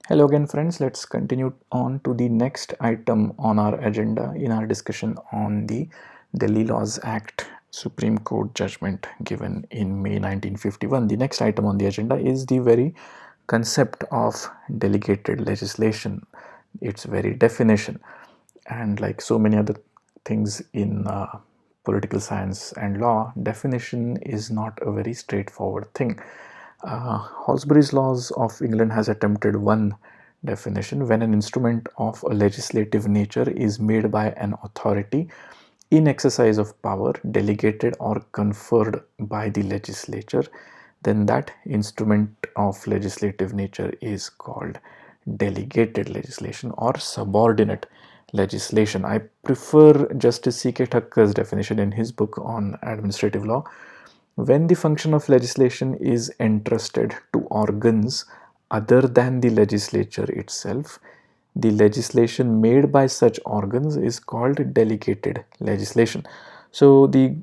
Hello again friends, let's continue on to the next item on our agenda in our discussion on the Delhi Laws Act Supreme Court judgment given in May 1951. The next item on the agenda is the very concept of delegated legislation, its very definition. And like so many other things in political science and law, definition is not a very straightforward thing. Halsbury's Laws of England has attempted one definition: when an instrument of a legislative nature is made by an authority in exercise of power delegated or conferred by the legislature, then that instrument of legislative nature is called delegated legislation or subordinate legislation. I prefer Justice C.K. Thakkar's definition in his book on administrative law. When the function of legislation is entrusted to organs other than the legislature itself, the legislation made by such organs is called delegated legislation. So the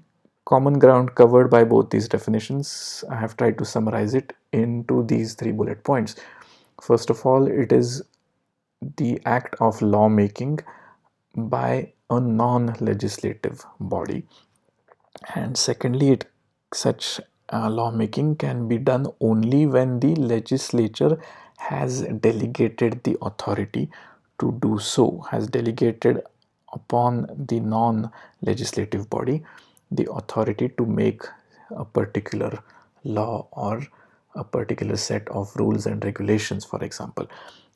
common ground covered by both these definitions, I have tried to summarize it into these 3 bullet points. First of all, it is the act of lawmaking by a non-legislative body, and secondly, such lawmaking can be done only when the legislature has delegated the authority to do so, has delegated upon the non-legislative body the authority to make a particular law or a particular set of rules and regulations, for example.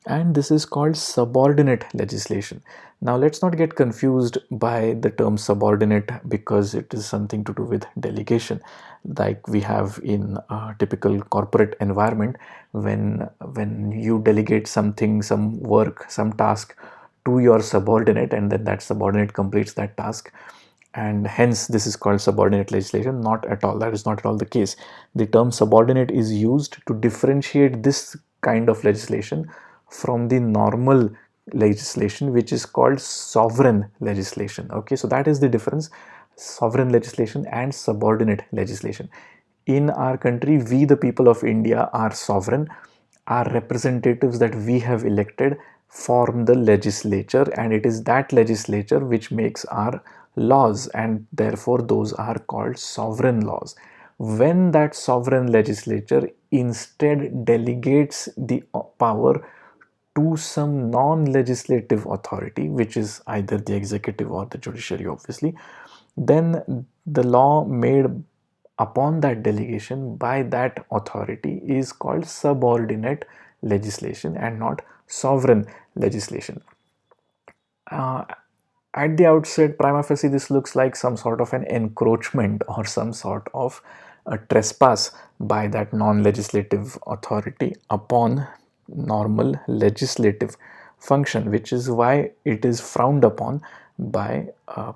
And this is called subordinate legislation. Now let's not get confused by the term subordinate, because it is something to do with delegation, like we have in a typical corporate environment. When you delegate something, some work, some task to your subordinate, and then that subordinate completes that task, and hence this is called subordinate legislation. Not at all, that is not at all the case. The term subordinate is used to differentiate this kind of legislation from the normal legislation, which is called sovereign legislation. Okay, so that is the difference: sovereign legislation and subordinate legislation. In our country, we the people of India are sovereign. Our representatives that we have elected form the legislature, and it is that legislature which makes our laws, and therefore those are called sovereign laws. When that sovereign legislature instead delegates the power to some non-legislative authority, which is either the executive or the judiciary, obviously, then the law made upon that delegation by that authority is called subordinate legislation and not sovereign legislation. Uh, at the outset, prima facie, this looks like some sort of an encroachment or some sort of a trespass by that non-legislative authority upon normal legislative function, which is why it is frowned upon by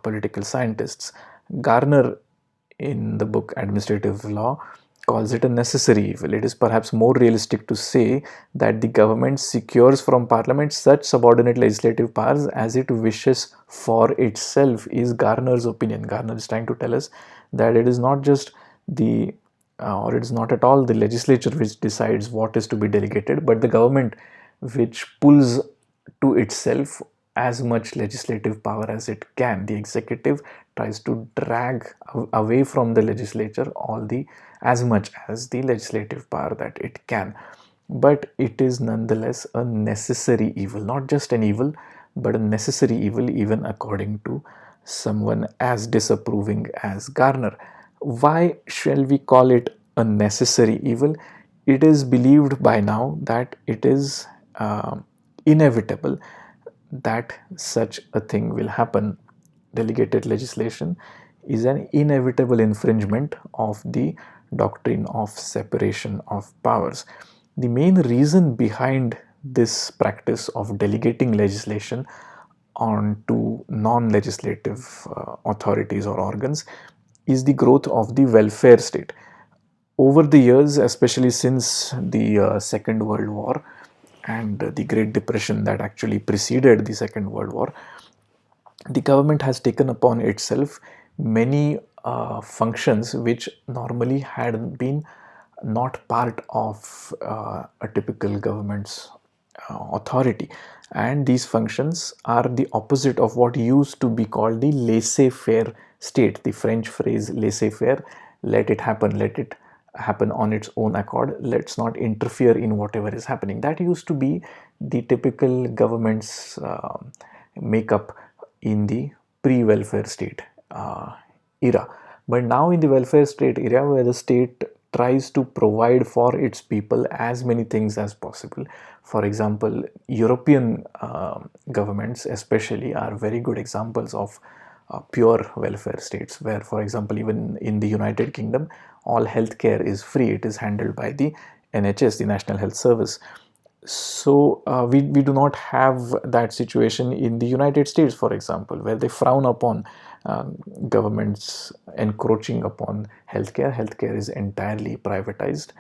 political scientists. Garner, in the book Administrative Law, calls it a necessary evil. It is perhaps more realistic to say that the government secures from Parliament such subordinate legislative powers as it wishes for itself, is Garner's opinion. Garner is trying to tell us that it is not just the or it is not at all the legislature which decides what is to be delegated, but the government which pulls to itself as much legislative power as it can. The executive tries to drag away from the legislature all the as much as the legislative power that it can. But it is nonetheless a necessary evil, not just an evil, but a necessary evil, even according to someone as disapproving as Garner. Why shall we call it a necessary evil? It is believed by now that it is inevitable that such a thing will happen. Delegated legislation is an inevitable infringement of the doctrine of separation of powers. The main reason behind this practice of delegating legislation onto non-legislative authorities or organs is the growth of the welfare state. Over the years, especially since the Second World War and the Great Depression that actually preceded the Second World War, the government has taken upon itself many functions which normally had been not part of a typical government's authority, and these functions are the opposite of what used to be called the laissez-faire state. The French phrase laissez-faire, let it happen on its own accord, let's not interfere in whatever is happening. That used to be the typical government's makeup in the pre-welfare state era. But now in the welfare state era, where the state tries to provide for its people as many things as possible. For example, European governments especially are very good examples of pure welfare states, where, for example, even in the United Kingdom, all healthcare is free. It is handled by the NHS, the National Health Service. So we do not have that situation in the United States, for example, where they frown upon governments encroaching upon healthcare. Healthcare is entirely privatized,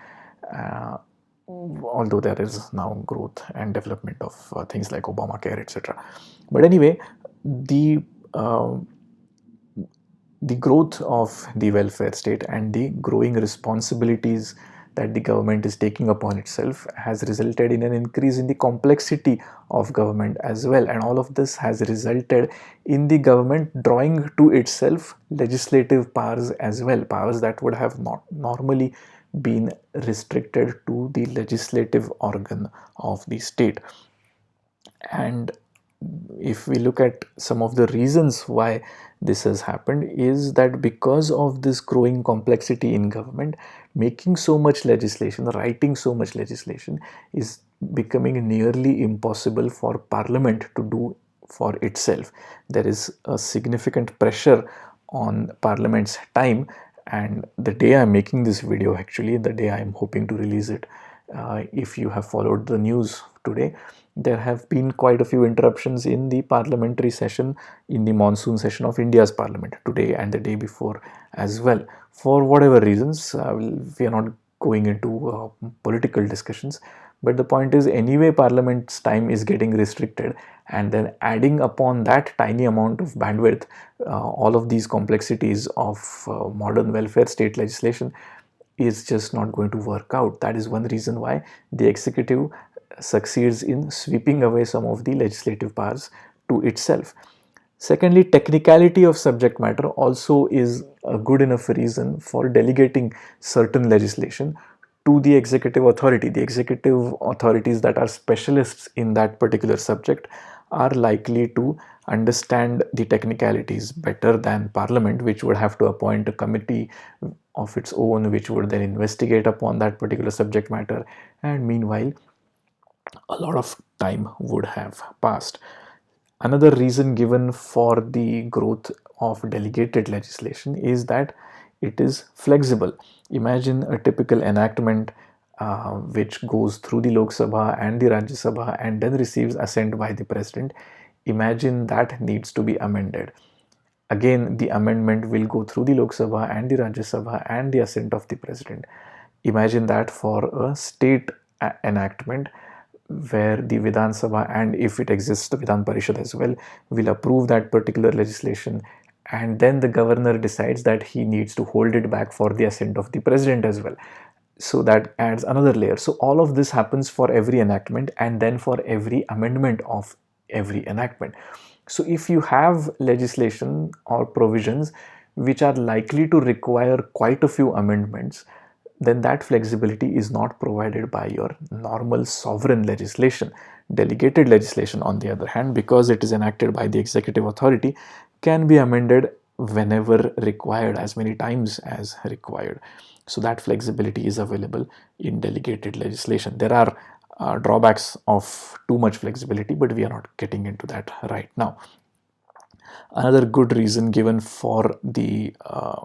although there is now growth and development of things like Obamacare, etc. But anyway, uh, the growth of the welfare state and the growing responsibilities that the government is taking upon itself has resulted in an increase in the complexity of government as well, and all of this has resulted in the government drawing to itself legislative powers as well, powers that would have not normally been restricted to the legislative organ of the state. And if we look at some of the reasons why this has happened, is that because of this growing complexity in government, making so much legislation, writing so much legislation is becoming nearly impossible for Parliament to do for itself. There is a significant pressure on Parliament's time, and the day I'm making this video, actually the day I'm hoping to release it, if you have followed the news today, there have been quite a few interruptions in the parliamentary session, in the monsoon session of India's parliament today and the day before as well. For whatever reasons, we are not going into political discussions, but the point is, anyway, parliament's time is getting restricted, and then adding upon that tiny amount of bandwidth, all of these complexities of modern welfare state legislation is just not going to work out. That is one reason why the executive succeeds in sweeping away some of the legislative powers to itself. Secondly, technicality of subject matter also is a good enough reason for delegating certain legislation to the executive authority. The executive authorities that are specialists in that particular subject are likely to understand the technicalities better than Parliament, which would have to appoint a committee of its own, which would then investigate upon that particular subject matter, and meanwhile a lot of time would have passed. Another reason given for the growth of delegated legislation is that it is flexible. Imagine a typical enactment which goes through the Lok Sabha and the Rajya Sabha and then receives assent by the president. Imagine that needs to be amended. Again, the amendment will go through the Lok Sabha and the Rajya Sabha and the assent of the president. Imagine that for a state enactment, where the Vidhan Sabha, and if it exists the Vidhan Parishad as well, will approve that particular legislation, and then the governor decides that he needs to hold it back for the assent of the president as well. So that adds another layer. So all of this happens for every enactment and then for every amendment of every enactment. So if you have legislation or provisions which are likely to require quite a few amendments, then that flexibility is not provided by your normal sovereign legislation. Delegated legislation, on the other hand, because it is enacted by the executive authority, can be amended whenever required, as many times as required. So that flexibility is available in delegated legislation. There are drawbacks of too much flexibility, but we are not getting into that right now. Another good reason given for the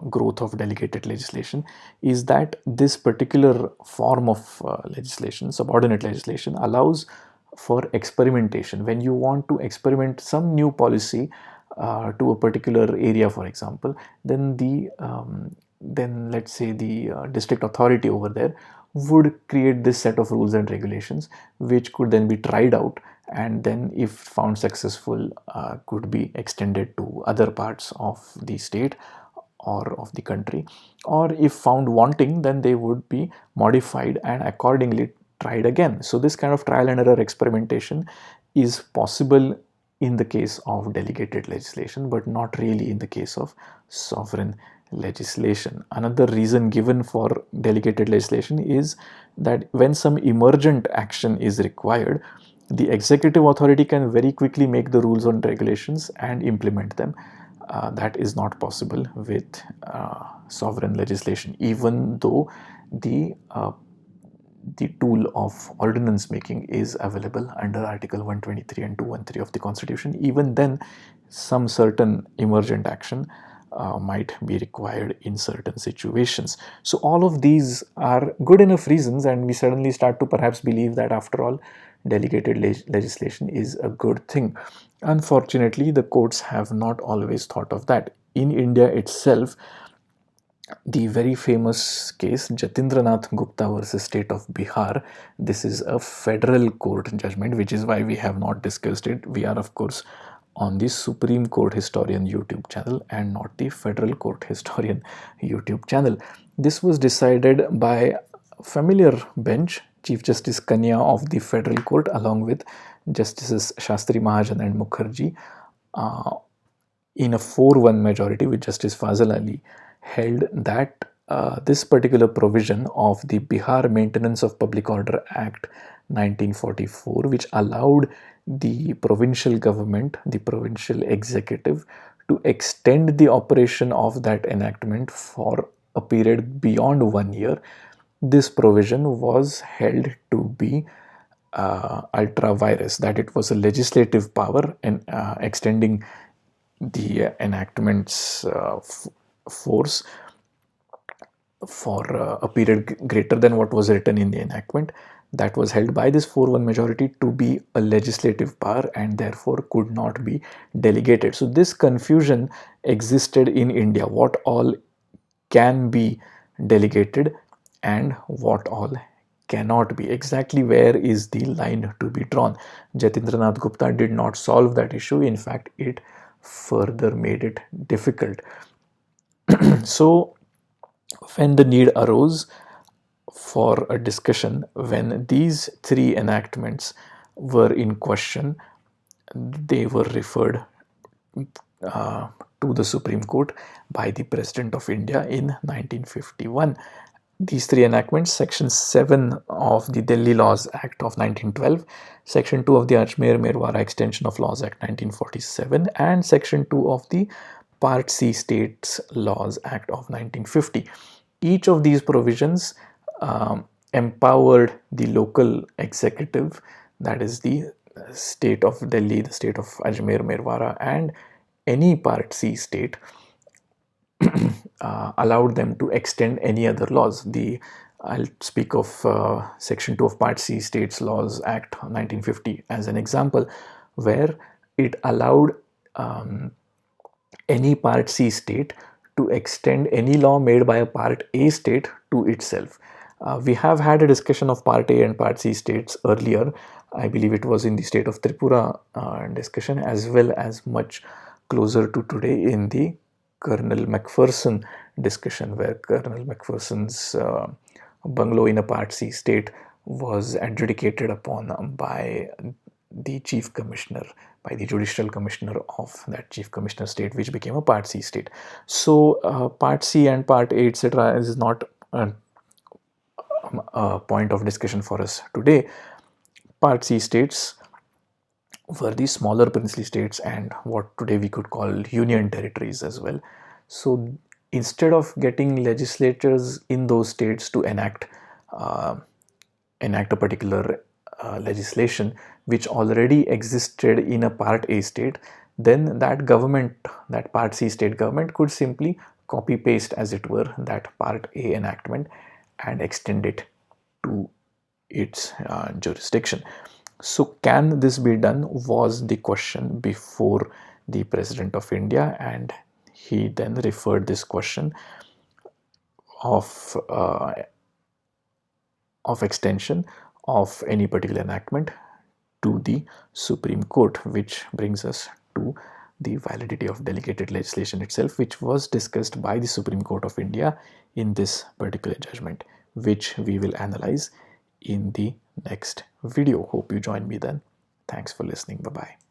growth of delegated legislation is that this particular form of legislation, subordinate legislation, allows for experimentation. When you want to experiment some new policy to a particular area, for example, then then let's say the district authority over there would create this set of rules and regulations, which could then be tried out, and then if found successful could be extended to other parts of the state or of the country, or if found wanting, then they would be modified and accordingly tried again. So this kind of trial and error experimentation is possible in the case of delegated legislation, but not really in the case of sovereign legislation. Another reason given for delegated legislation is that when some emergent action is required, the executive authority can very quickly make the rules and regulations and implement them. That is not possible with sovereign legislation, even though the tool of ordinance making is available under Article 123 and 213 of the Constitution. Even then, some certain emergent action might be required in certain situations. So all of these are good enough reasons, and we suddenly start to perhaps believe that after all, delegated legislation is a good thing. Unfortunately, the courts have not always thought of that. In India itself, the very famous case Jatindranath Gupta versus State of Bihar, this is a federal court judgment, which is why we have not discussed it. We are of course on the Supreme Court Historian YouTube channel and not the Federal Court Historian YouTube channel. This was decided by a familiar bench, Chief Justice Kanya of the Federal Court along with Justices Shastri Mahajan and Mukherjee, in a 4-1 majority with Justice Fazal Ali, held that this particular provision of the Bihar Maintenance of Public Order Act 1944, which allowed the provincial government, the provincial executive, to extend the operation of that enactment for a period beyond 1 year, this provision was held to be ultra vires, that it was a legislative power and extending the enactment's force for a period greater than what was written in the enactment. That was held by this 4-1 majority to be a legislative power and therefore could not be delegated. So this confusion existed in India, what all can be delegated and what all cannot be. Exactly where is the line to be drawn? Jatindranath Gupta did not solve that issue. In fact, it further made it difficult. So when the need arose for a discussion, when these 3 enactments were in question, they were referred to the Supreme Court by the President of India in 1951. These 3 enactments, Section 7 of the Delhi Laws Act of 1912, Section 2 of the Ajmer-Merwara Extension of Laws Act 1947, and Section 2 of the Part C States Laws Act of 1950. Each of these provisions empowered the local executive, that is the state of Delhi, the state of Ajmer-Merwara, and any Part C state, allowed them to extend any other laws. I'll speak of Section 2 of Part C States Laws Act 1950 as an example, where it allowed any Part C state to extend any law made by a Part A state to itself. We have had a discussion of Part A and Part C states earlier. I believe it was in the state of Tripura discussion, as well as much closer to today in the Colonel Macpherson discussion, where Colonel Macpherson's bungalow in a Part C state was adjudicated upon by the Chief Commissioner, by the Judicial Commissioner of that Chief Commissioner state, which became a Part C state. So Part C and Part A, etc. is not a point of discussion for us today. Part C states were the smaller princely states and what today we could call union territories as well. So instead of getting legislatures in those states to enact a particular legislation which already existed in a Part A state, then that government, that Part C state government, could simply copy paste, as it were, that Part A enactment and extend it to its jurisdiction. So can this be done was the question before the President of India, and he then referred this question of extension of any particular enactment to the Supreme Court, which brings us to the validity of delegated legislation itself, which was discussed by the Supreme Court of India in this particular judgment, which we will analyze in the next video. Hope you join me then. Thanks for listening. Bye bye.